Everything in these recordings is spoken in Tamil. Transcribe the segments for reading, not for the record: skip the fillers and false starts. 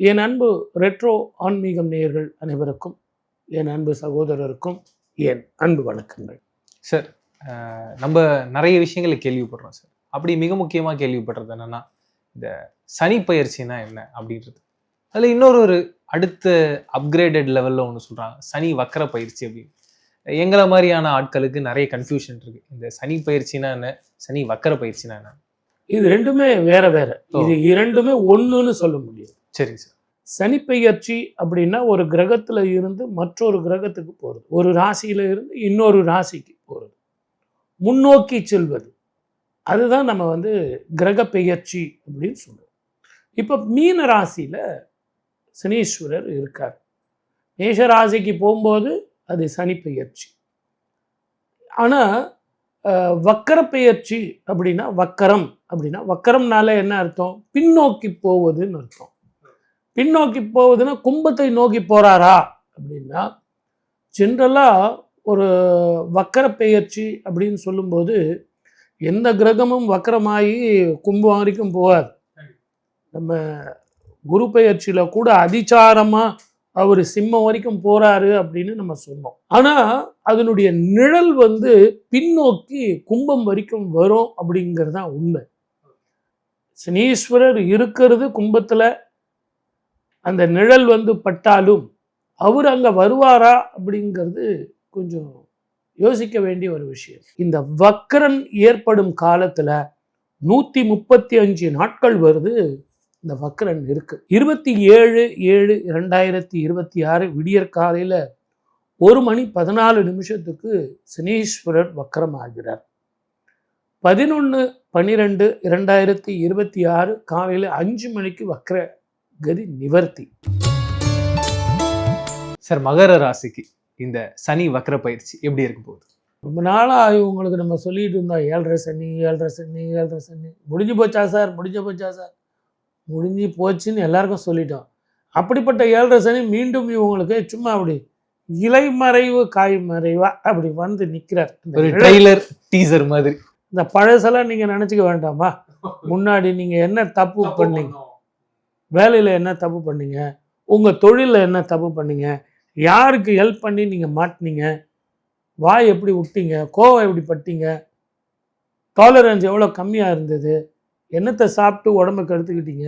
என் அன்பு ரெட்ரோ ஆன்மீகம் நேயர்கள் அனைவருக்கும், என் அன்பு சகோதரருக்கும் என் அன்பு வணக்கங்கள். சார், நம்ம நிறைய விஷயங்களை கேள்விப்படுறோம் சார். அப்படி மிக முக்கியமாக கேள்விப்படுறது என்னன்னா, இந்த சனி பயிற்சினா என்ன அப்படின்றது. அதில் இன்னொரு அடுத்த அப்கிரேடட் லெவலில் ஒன்று சொல்கிறாங்க, சனி வக்கர பயிற்சி அப்படின்னு. எங்களை மாதிரியான ஆட்களுக்கு நிறைய கன்ஃபியூஷன் இருக்கு. இந்த சனி பயிற்சினா என்ன, சனி வக்கர பயிற்சினா என்ன? இது ரெண்டுமே வேற வேற. இது இரண்டுமே ஒன்றுன்னு சொல்ல முடியாது. சரி சார். சனி பெயர்ச்சி அப்படின்னா ஒரு கிரகத்துல இருந்து மற்றொரு கிரகத்துக்கு போறது, ஒரு ராசியில இருந்து இன்னொரு ராசிக்கு போறது, முன்னோக்கி செல்வது. அதுதான் நம்ம கிரக பெயர்ச்சி அப்படின்னு சொல்றோம். இப்போ மீன ராசியில சனீஸ்வரர் இருக்கார். மேஷ ராசிக்கு போகும்போது அது சனி பெயர்ச்சி. ஆனால் வக்கர பெயர்ச்சி அப்படின்னா, வக்கரம்னால என்ன அர்த்தம்? பின்னோக்கி போவதுன்னு அர்த்தம். பின்னோக்கி போவதுன்னா கும்பத்தை நோக்கி போறாரா அப்படின்னா, ஜென்ரலாக ஒரு வக்கர பெயர்ச்சி அப்படின்னு சொல்லும்போது எந்த கிரகமும் வக்கரமாகி கும்பம் வரைக்கும் போவார். நம்ம குரு பெயர்ச்சியில் கூட அதிச்சாரமாக அவர் சிம்மம் வரைக்கும் போறாரு அப்படின்னு நம்ம சொன்னோம். ஆனால் அதனுடைய நிழல் பின்னோக்கி கும்பம் வரைக்கும் வரும் அப்படிங்கிறது தான் உண்மை. சனீஸ்வரர் இருக்கிறது கும்பத்தில், அந்த நிழல் பட்டாலும் அவர் அங்கே வருவாரா அப்படிங்கிறது கொஞ்சம் யோசிக்க வேண்டிய ஒரு விஷயம். இந்த வக்கரன் ஏற்படும் காலத்தில் 135 நாட்கள் வருது. இந்த வக்கரன் இருக்கு. 27/7/2026 விடியற் காலையில் 1:14 சனீஸ்வரர் வக்கரம் ஆகிறார். 11/12/2026 காலையில் 5 மணிக்கு வக்கர கதி நிவர்த்தி. சார், மகர ராசிக்கு இந்த சனி வக்கர பயிற்சி எப்படி இருக்க போகுது? ரொம்ப நாளாக இவங்களுக்கு நம்ம சொல்லிட்டு இருந்தோம், 7.5 சனி 7.5 சனி 7.5 சனி. முடிஞ்சு போச்சா சார், முடிஞ்சு போச்சுன்னு எல்லாருக்கும் சொல்லிட்டோம். அப்படிப்பட்ட 7.5 சனி மீண்டும் இவங்களுக்கு சும்மா அப்படி இலை மறைவு காய் மறைவா அப்படி நிற்கிறார். ஒரு ட்ரெய்லர் டீசர் மாதிரி. இந்த பழசெல்லாம் நீங்கள் நினச்சிக்க வேண்டாமா? முன்னாடி நீங்கள் என்ன தப்பு பண்ணீங்க, வேலையில் என்ன தப்பு பண்ணீங்க, உங்கள் தொழிலில் என்ன தப்பு பண்ணீங்க, யாருக்கு ஹெல்ப் பண்ணி நீங்கள் மாட்டினீங்க, வாய் எப்படி விட்டீங்க, கோவம் எப்படி பட்டீங்க, டாலரன்ஸ் எவ்வளோ கம்மியாக இருந்தது, என்னத்தை சாப்பிட்டு உடம்புக்கு எடுத்துக்கிட்டீங்க,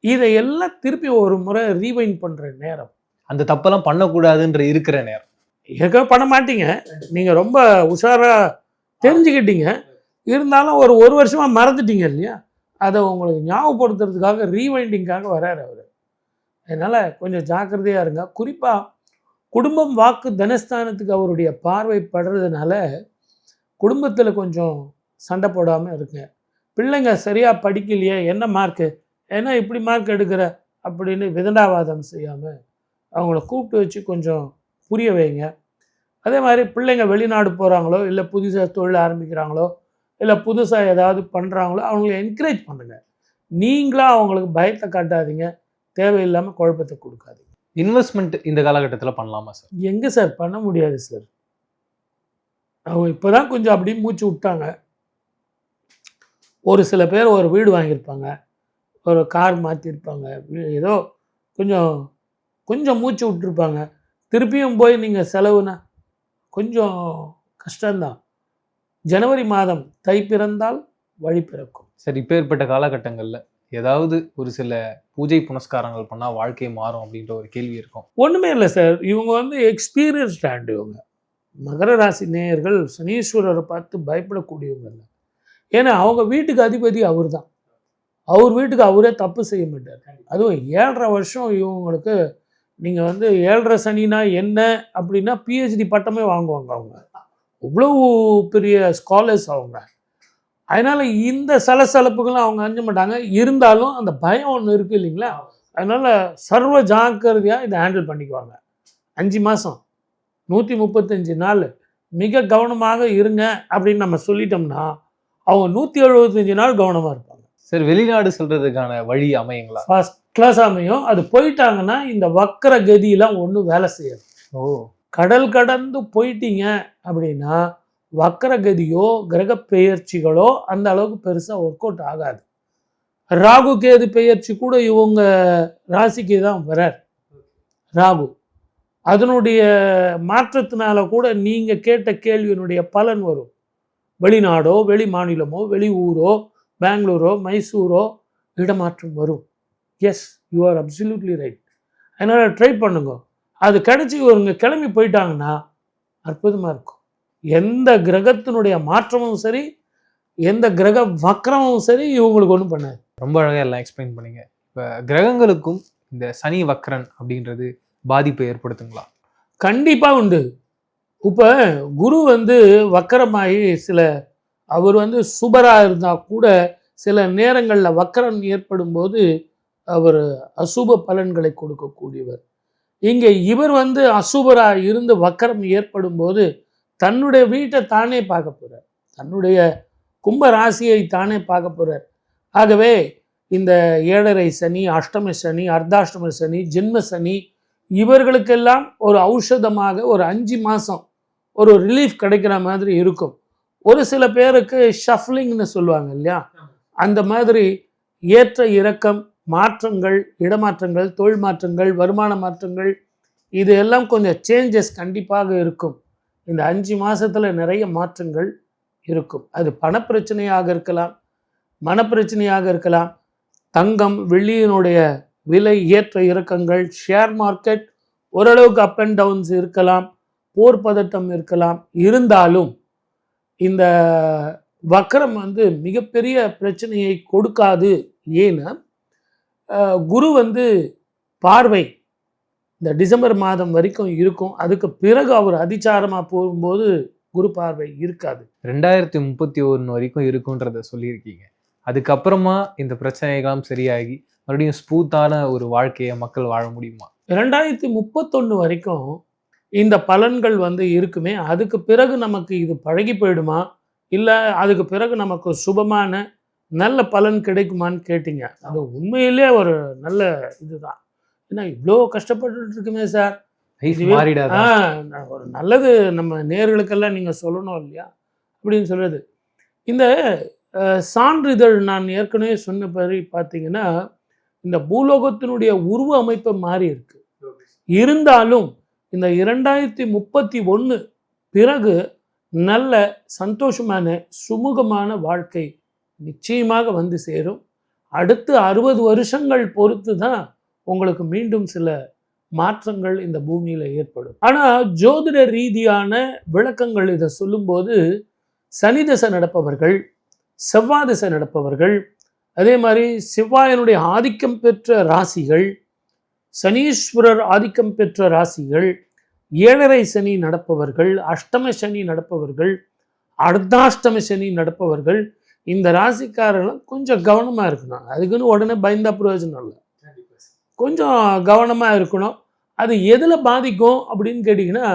இதையெல்லாம் திருப்பி ஒரு முறை ரீவைண்ட் பண்ணுற நேரம். அந்த தப்பெல்லாம் பண்ணக்கூடாதுன்ற இருக்கிற நேரம். ஏற்கனவே பண்ண மாட்டீங்க, நீங்கள் ரொம்ப உஷாராக தெரிஞ்சுக்கிட்டீங்க, இருந்தாலும் ஒரு வருஷமாக மறந்துட்டீங்க இல்லையா? அதை உங்களுக்கு ஞாபகப்படுத்துறதுக்காக ரீவைண்டிங்காக வராரு அவர். அதனால் கொஞ்சம் ஜாக்கிரதையாக இருங்க. குறிப்பாக குடும்பம் வாக்கு தனஸ்தானத்துக்கு அவருடைய பார்வை படுறதுனால குடும்பத்தில் கொஞ்சம் சண்டை போடாமல் இருங்க. பிள்ளைங்க சரியாக படிக்கலையே, என்ன மார்க்கு, ஏன்னா இப்படி மார்க் எடுக்கிற அப்படின்னு விதண்டாவாதம் செய்யாமல் அவங்கள கூப்பிட்டு வச்சு கொஞ்சம் புரிய வைங்க. அதே மாதிரி பிள்ளைங்க வெளிநாடு போகிறாங்களோ, இல்லை புதுசாக தொழில் ஆரம்பிக்கிறாங்களோ, இல்லை புதுசாக ஏதாவது பண்ணுறாங்களோ, அவங்கள என்கரேஜ் பண்ணுங்கள். நீங்களாக அவங்களுக்கு பயத்தை காட்டாதீங்க, தேவையில்லாமல் குழப்பத்தை கொடுக்காதீங்க. இன்வெஸ்ட்மெண்ட் இந்த காலகட்டத்தில் பண்ணலாமா சார்? எங்கே சார் பண்ண முடியாது சார். அவங்க இப்போ தான் கொஞ்சம் அப்படியே மூச்சு விட்டாங்க. ஒரு சில பேர் ஒரு வீடு வாங்கியிருப்பாங்க, ஒரு கார் மாற்றிருப்பாங்க, ஏதோ கொஞ்சம் மூச்சு விட்டுருப்பாங்க. திருப்பியும் போய் நீங்கள் செலவுனா கொஞ்சம் கஷ்டம்தான். ஜனவரி மாதம் தை பிறந்தால் வழி பிறக்கும். சரி, இப்போ ஏற்பட்ட காலகட்டங்களில் ஏதாவது ஒரு சில பூஜை புனஸ்காரங்கள் பண்ணால் வாழ்க்கை மாறும் அப்படின்ற ஒரு கேள்வி இருக்கும். ஒன்றுமே இல்லை சார். இவங்க எக்ஸ்பீரியன்ஸ் ஸ்டாண்டு. இவங்க மகர ராசி நேயர்கள் சனீஸ்வரரை பார்த்து பயப்படக்கூடியவங்க இல்லை. ஏன்னா அவங்க வீட்டுக்கு அதிபதி அவர் தான். அவர் வீட்டுக்கு அவரே தப்பு செய்ய மாட்டார். அதுவும் 7.5 வருஷம் இவங்களுக்கு. நீங்கள் 7.5 சனினா என்ன அப்படின்னா PhD பட்டமே வாங்குவாங்க அவங்க. அவ்வளவு பெரிய ஸ்காலர்ஸ் அவங்க. அதனால் இந்த சலசலப்புகளும் அவங்க அஞ்ச மாட்டாங்க. இருந்தாலும் அந்த பயம் ஒன்று இருக்குது இல்லைங்களா? அதனால் சர்வ ஜாக்கிரதையாக இதை ஹேண்டில் பண்ணிக்குவாங்க. 5 மாதம் 135 நாள் மிக கவனமாக இருங்க அப்படின்னு நம்ம சொல்லிட்டோம்னா அவங்க 175 நாள் கவனமாக இருப்பாங்க. சரி, வெளிநாடு சொல்கிறதுக்கான வழி அமையுங்களா? ஃபர்ஸ்ட் கிளாஸ் அமையும். அது போயிட்டாங்கன்னா இந்த வக்கர கதியெல்லாம் ஒன்றும் வேலை செய்யாது. கடல் கடந்து போயிட்டீங்க அப்படின்னா வக்கர கதியோ கிரக பெயர்ச்சிகளோ அந்த அளவுக்கு பெருசாக ஒர்க் அவுட் ஆகாது. ராகு கேது பெயர்ச்சி கூட இவங்க ராசிக்கு தான் வரார் ராகு. அதனுடைய மாற்றத்தினால கூட நீங்கள் கேட்ட கேள்வியினுடைய பலன் வரும். வெளிநாடோ வெளி மாநிலமோ வெளி ஊரோ பெங்களூரோ மைசூரோ இடமாற்றம் வரும். Yes, you are absolutely right. அதனால் ட்ரை பண்ணுங்க. அது கிடச்சி இவங்க கிளம்பி போயிட்டாங்கன்னா அற்புதமாக இருக்கும். எந்த கிரகத்தினுடைய மாற்றமும் சரி, எந்த கிரக வக்கரமும் சரி இவங்களுக்கு ஒன்றும் பண்ணாது. ரொம்ப அழகாக எல்லாம் எக்ஸ்பிளைன் பண்ணீங்க. இப்போ கிரகங்களுக்கும் இந்த சனி வக்கரன் அப்படின்றது பாதிப்பை ஏற்படுத்துங்களா? கண்டிப்பாக உண்டு. இப்போ குரு வக்கரமாகி அவர் சுபராக இருந்தால் கூட சில நேரங்களில் வக்கரம் ஏற்படும் போது அவர் அசுப பலன்களை கொடுக்கக்கூடியவர். இங்கே இவர் அசுபராக இருந்து வக்கரம் ஏற்படும் போது தன்னுடைய வீட்டை தானே பார்க்க போகிறார், தன்னுடைய கும்ப ராசியை தானே பார்க்க போகிறார். ஆகவே இந்த 7.5 சனி, அஷ்டம சனி, அர்த்தாஷ்டம சனி, ஜென்ம சனி இவர்களுக்கெல்லாம் ஒரு ஔஷதமாக ஒரு 5 மாதம் ஒரு ரிலீஃப் கிடைக்கிற மாதிரி இருக்கும். ஒரு சில பேருக்கு ஷஃப்லிங்னு சொல்லுவாங்க இல்லையா, அந்த மாதிரி ஏற்ற இறக்கம், மாற்றங்கள், இடமாற்றங்கள், தொழில் மாற்றங்கள், வருமான மாற்றங்கள், இது எல்லாம் கொஞ்சம் சேஞ்சஸ் கண்டிப்பாக இருக்கும். இந்த 5 மாதத்தில் நிறைய மாற்றங்கள் இருக்கும். அது பணப்பிரச்சனையாக இருக்கலாம், மனப்பிரச்சனையாக இருக்கலாம், தங்கம் வெள்ளியினுடைய விலை ஏற்ற இறக்கங்கள், ஷேர் மார்க்கெட் ஓரளவுக்கு அப் அண்ட் டவுன்ஸ் இருக்கலாம், போர் பதட்டம் இருக்கலாம். இருந்தாலும் இந்த வக்கரம் மிகப்பெரிய பிரச்சனையை கொடுக்காது. ஏன்னா குரு பார்வை இந்த டிசம்பர் மாதம் வரைக்கும் இருக்கும். அதுக்கு பிறகு அவர் அதிச்சாரமாக போகும்போது குரு பார்வை இருக்காது. 2031 வரைக்கும் இருக்குன்றத சொல்லியிருக்கீங்க. அதுக்கப்புறமா இந்த பிரச்சனைகளாம் சரியாகி மறுபடியும் ஸ்மூத்தான ஒரு வாழ்க்கையை மக்கள் வாழ முடியுமா? 2031 வரைக்கும் இந்த பலன்கள் இருக்குமே. அதுக்கு பிறகு நமக்கு இது பழகி போயிடுமா, இல்லை அதுக்கு பிறகு நமக்கு சுபமான நல்ல பலன் கிடைக்குமான்னு கேட்டிங்க. அது உண்மையிலே ஒரு நல்ல இதுதான். ஏன்னா இவ்வளோ கஷ்டப்பட்டு இருக்குமே சார், ஒரு நல்லது நம்ம நேர்களுக்கெல்லாம் நீங்கள் சொல்லணும் இல்லையா அப்படின்னு சொல்கிறது. இந்த சான்றிதழ் நான் ஏற்கனவே சொன்னபடி பார்த்தீங்கன்னா இந்த பூலோகத்தினுடைய உருவ அமைப்பு மாறி இருக்கு. இருந்தாலும் இந்த 2031 பிறகு நல்ல சந்தோஷமான சுமூகமான வாழ்க்கை நிச்சயமாக சேரும். அடுத்து 60 வருஷங்கள் பொறுத்து தான் உங்களுக்கு மீண்டும் சில மாற்றங்கள் இந்த பூமியில் ஏற்படும். ஆனால் ஜோதிட ரீதியான விளக்கங்கள் இதை சொல்லும்போது சனி தசை நடப்பவர்கள், செவ்வாய் தசை நடப்பவர்கள், அதே மாதிரி செவ்வாயனுடைய ஆதிக்கம் பெற்ற ராசிகள், சனீஸ்வரர் ஆதிக்கம் பெற்ற ராசிகள், 7.5 சனி நடப்பவர்கள், அஷ்டம சனி நடப்பவர்கள், அர்த்தாஷ்டம சனி நடப்பவர்கள், இந்த ராசிக்காரர்கள் கொஞ்சம் கவனமாக இருக்கணும். அதுக்குன்னு உடனே பயந்தா பிரயோஜனம் இல்லை. கொஞ்சம் கவனமாக இருக்கணும். அது எதில் பாதிக்கும் அப்படின்னு கேட்டிங்கன்னா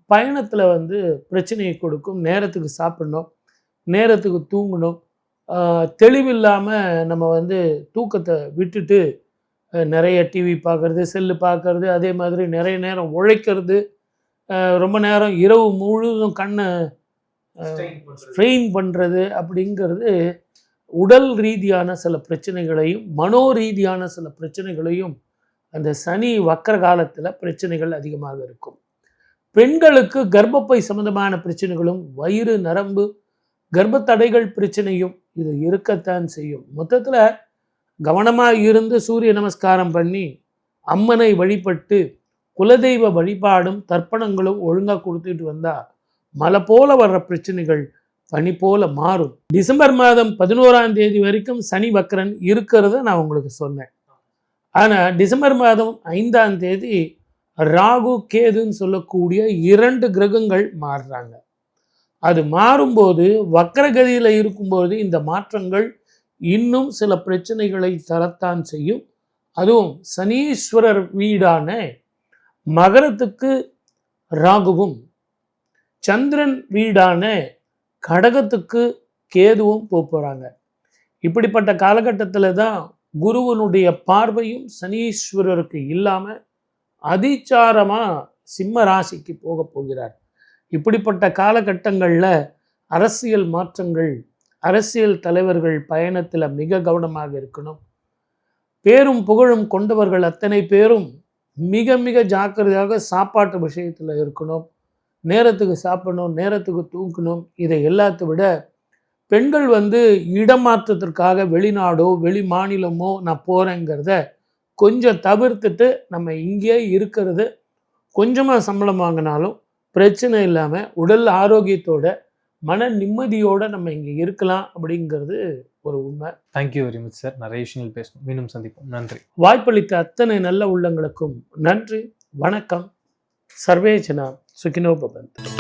பயணத்தில் பிரச்சனையை கொடுக்கும். நேரத்துக்கு சாப்பிடணும், நேரத்துக்கு தூங்கணும், தெளிவில்லாமல் நம்ம தூக்கத்தை விட்டுட்டு நிறைய டிவி பார்க்குறது, செல்லு பார்க்குறது, அதே மாதிரி நிறைய நேரம் உழைக்கிறது, ரொம்ப நேரம் இரவு முழுவதும் கண்ணை ஸ்ட்ரெயின் பண்ணுறது அப்படிங்கிறது உடல் ரீதியான சில பிரச்சனைகளையும் மனோ ரீதியான சில பிரச்சனைகளையும் அந்த சனி வக்கர காலத்தில் பிரச்சனைகள் அதிகமாக இருக்கும். பெண்களுக்கு கர்ப்பப்பை சம்பந்தமான பிரச்சனைகளும் வயிறு நரம்பு கர்ப்பத்தடைகள் பிரச்சனையும் இது இருக்கத்தான் செய்யும். மொத்தத்தில் கவனமாக இருந்து சூரிய நமஸ்காரம் பண்ணி அம்மனை வழிபட்டு குலதெய்வ வழிபாடும் தர்ப்பணங்களும் ஒழுங்காக கொடுத்துட்டு வந்தால் மழை போல வர்ற பிரச்சனைகள் பனி போல மாறும். டிசம்பர் மாதம் 11ஆம் தேதி வரைக்கும் சனி வக்கரன் இருக்கிறத நான் உங்களுக்கு சொன்னேன். ஆனால் டிசம்பர் மாதம் 5ஆம் தேதி ராகு கேதுன்னு சொல்லக்கூடிய 2 கிரகங்கள் மாறுறாங்க. அது மாறும்போது வக்கரகதியில் இருக்கும்போது இந்த மாற்றங்கள் இன்னும் சில பிரச்சனைகளை தரத்தான் செய்யும். அதுவும் சனீஸ்வரர் வீடான மகரத்துக்கு ராகுவும், சந்திரன் வீடான கடகத்துக்கு கேதுவும் போகிறாங்க. இப்படிப்பட்ட காலகட்டத்தில் தான் குருவனுடைய பார்வையும் சனீஸ்வரருக்கு இல்லாமல் அதிச்சாரமாக சிம்ம ராசிக்கு போக போகிறார். இப்படிப்பட்ட காலகட்டங்களில் அரசியல் மாற்றங்கள், அரசியல் தலைவர்கள் பயணத்தில் மிக கவனமாக இருக்கணும். பேரும் புகழும் கொண்டவர்கள் அத்தனை பேரும் மிக மிக ஜாக்கிரதையாக சாப்பாட்டு விஷயத்தில் இருக்கணும். நேரத்துக்கு சாப்பிடணும், நேரத்துக்கு தூங்கணும். இதை எல்லாத்தை விட பெண்கள் இடமாற்றத்திற்காக வெளிநாடோ வெளி மாநிலமோ நான் போகிறேங்கிறத கொஞ்சம் தவிர்த்துட்டு நம்ம இங்கே இருக்கிறது, கொஞ்சமாக சம்பளம் வாங்கினாலும் பிரச்சனை இல்லாமல் உடல் ஆரோக்கியத்தோட மன நிம்மதியோடு நம்ம இங்கே இருக்கலாம் அப்படிங்கிறது ஒரு உண்மை. Thank you very much sir. நிறைய விஷயங்கள் பேசணும். மீண்டும் சந்திப்போம். நன்றி. வாய்ப்பளித்த அத்தனை நல்ல உள்ளங்களுக்கும் நன்றி. வணக்கம். சர்வே ஜனா சுகினோ பவந்து.